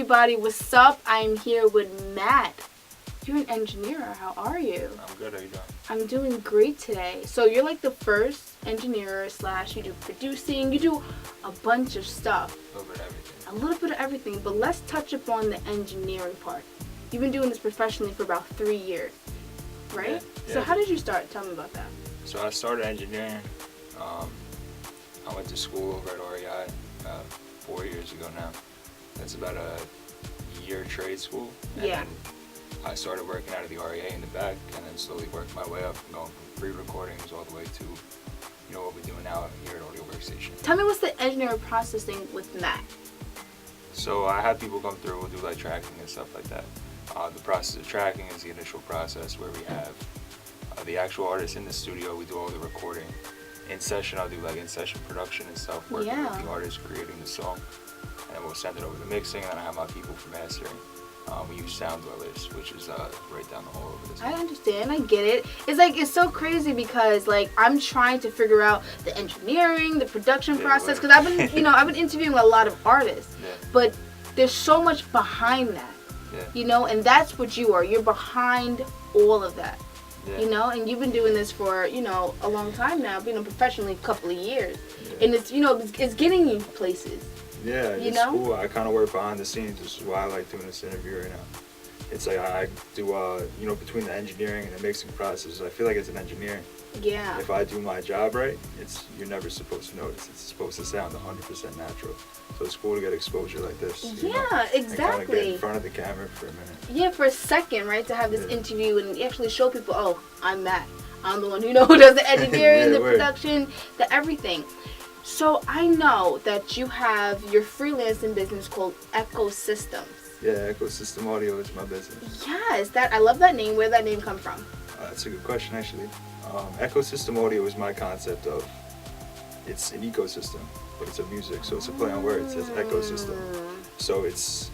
everybody, what's up? I'm here with Matt. You're an engineer. How are you? I'm good. How you doing? I'm doing great today. So you're like the first engineer / you do producing. You do a bunch of stuff. A little bit of everything. A little bit of everything. But let's touch upon the engineering part. You've been doing this professionally for about 3 years, right? Yeah. So how did you start? Tell me about that. So I started engineering. I went to school over at REI 4 years ago now. That's about a year trade school. And Yeah. then I started working out of the REA in the back, and then slowly worked my way up, going from pre-recordings all the way to, what we're doing now here at Audio Workstation. Tell me what's the engineering processing with Matt? So I have people come through, we'll do like tracking and stuff like that. The process of tracking is the initial process where we have the actual artist in the studio. We do all the recording. In session, I'll do like in-session production and stuff, working with the artist creating the song. And then we'll send it over to mixing, and then I have my people for mastering. We use Sound Dwellers, which is right down the hall over this. I understand. I get it. It's so crazy because I'm trying to figure out the engineering, the production process. Because I've been, I've been interviewing a lot of artists, but there's so much behind that, and that's what you are. You're behind all of that, and you've been doing this for, a long time now, professionally a couple of years, and it's, it's getting you places. Yeah, it's cool. I kind of work behind the scenes. This is why I like doing this interview right now. It's like I do, between the engineering and the mixing process, I feel like as an engineer, if I do my job right, you're never supposed to notice. It's supposed to sound 100% natural. So it's cool to get exposure like this. Exactly. And kind of get in front of the camera for a minute. Yeah, for a second, right? To have this interview and actually show people, oh, I'm Matt. I'm the one who does the engineering, the production, the everything. So I know that you have your freelancing business called Ecosystems. Yeah, Ecosystem Audio is my business. Yes, I love that name. Where did that name come from? That's a good question, actually. Ecosystem Audio is my concept of, it's an ecosystem, but it's a music, so it's a play on words. It's ecosystem. So it's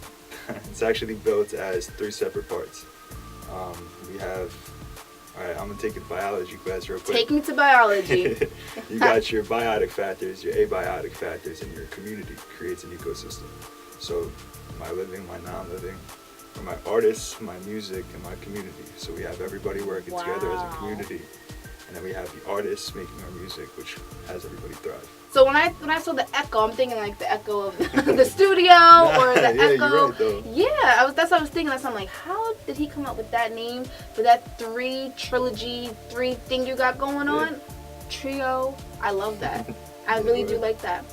actually built as 3 separate parts. We have, all right, I'm going to take a biology class real quick. Take me to biology. You got your biotic factors, your abiotic factors, and your community creates an ecosystem. So my living, my non-living, or my artists, my music, and my community. So we have everybody working together as a community. And then we have the artists making our music, which has everybody thrive. So when I saw the echo, I'm thinking like the echo of the studio or the echo. You're right, though. Yeah, that's what I was thinking. I'm like, how did he come up with that name for that 3 thing you got going on? Trio. I love that. I really do like that.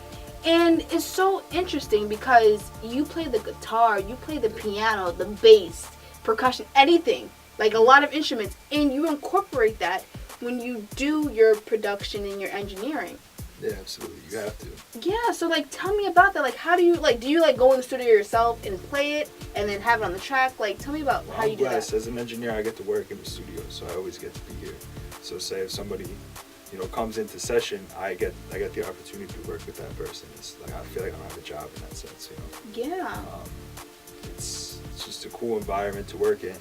And it's so interesting because you play the guitar, you play the piano, the bass, percussion, anything. Like a lot of instruments. And you incorporate that when you do your production and your engineering. Yeah, absolutely. You have to. Yeah, so tell me about that. How do you do you go in the studio yourself and play it and then have it on the track? Tell me about how you do that. As an engineer, I get to work in the studio, so I always get to be here. So say if somebody, comes into session, I get the opportunity to work with that person. It's I feel like I don't have a job in that sense, Yeah. It's just a cool environment to work in.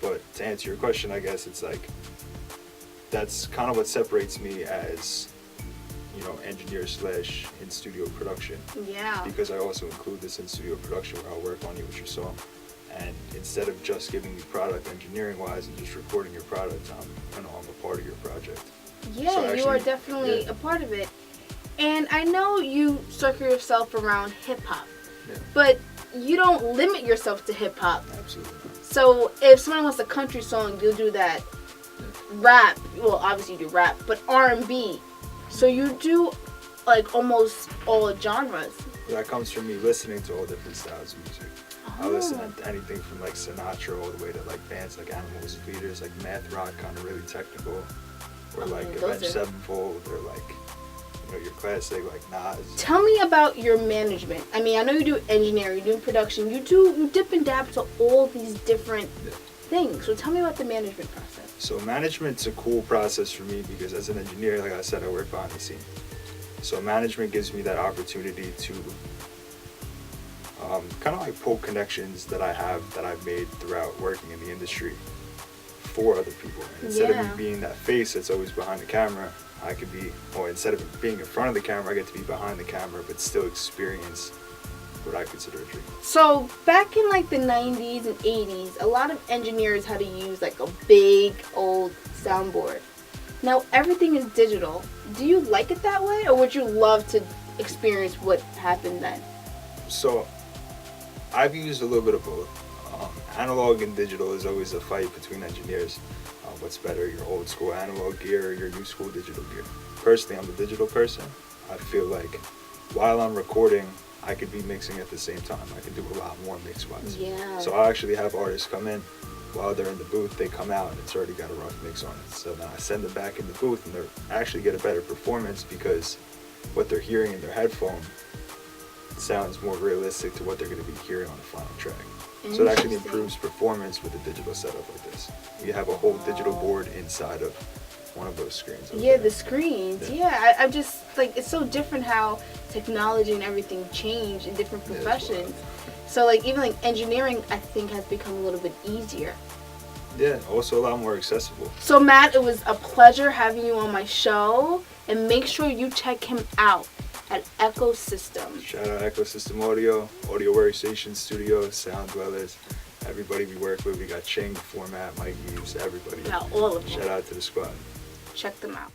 But to answer your question, I guess it's that's kind of what separates me as engineer / in studio production. Yeah. Because I also include this in studio production where I'll work on you with your song. And instead of just giving you product engineering wise and just recording your product, I'm a part of your project. Yeah, so actually, you are definitely a part of it. And I know you circle yourself around hip hop, but you don't limit yourself to hip hop. Absolutely. So if someone wants a country song, you'll do that. Rap, well, obviously you do rap, but R&B. So you do almost all genres. That comes from me listening to all different styles of music. I listen to anything from Sinatra all the way to bands like Animals, Leaders, math rock, kind of really technical, or Avenged Sevenfold, or your classic Nas. Tell me about your management. I mean, I know you do engineering, you do production, you dip and dab to all these different things. So tell me about the management process. So management's a cool process for me because as an engineer, like I said, I work behind the scene. So management gives me that opportunity to kind of pull connections that I've made throughout working in the industry for other people. And instead of me being that face that's always behind the camera, I could be, or instead of being in front of the camera, I get to be behind the camera, but still experience what I consider a dream. So back in like the 90s and 80s, a lot of engineers had to use like a big old soundboard. Now everything is digital. Do you like it that way, or would you love to experience what happened then? So I've used a little bit of both. Analog and digital is always a fight between engineers. What's better, your old school analog gear or your new school digital gear? Personally, I'm a digital person. I feel like while I'm recording, I could be mixing at the same time. I can do a lot more mix-wise. Yeah. So I actually have artists come in, while they're in the booth, they come out and it's already got a rough mix on it. So then I send them back in the booth and they actually get a better performance because what they're hearing in their headphone sounds more realistic to what they're going to be hearing on the final track. So it actually Interesting. improves performance with a digital setup like this. You have a whole digital board inside of one of those screens. over Yeah, there. the screens. Yeah. Yeah, I'm just like, it's so different how technology and everything changed in different Yeah, it's professions. wild. So like even like engineering, I think has become a little bit easier. Yeah, also a lot more accessible. So Matt, it was a pleasure having you on my show, and make sure you check him out at Ecosystem. Shout out Ecosystem Audio, Audio Workstation Studios, Sound Dwellers, everybody we work with. We got Ching, Format, Mike Hughes, everybody. Now all of Shout them. out to the squad. Check them out.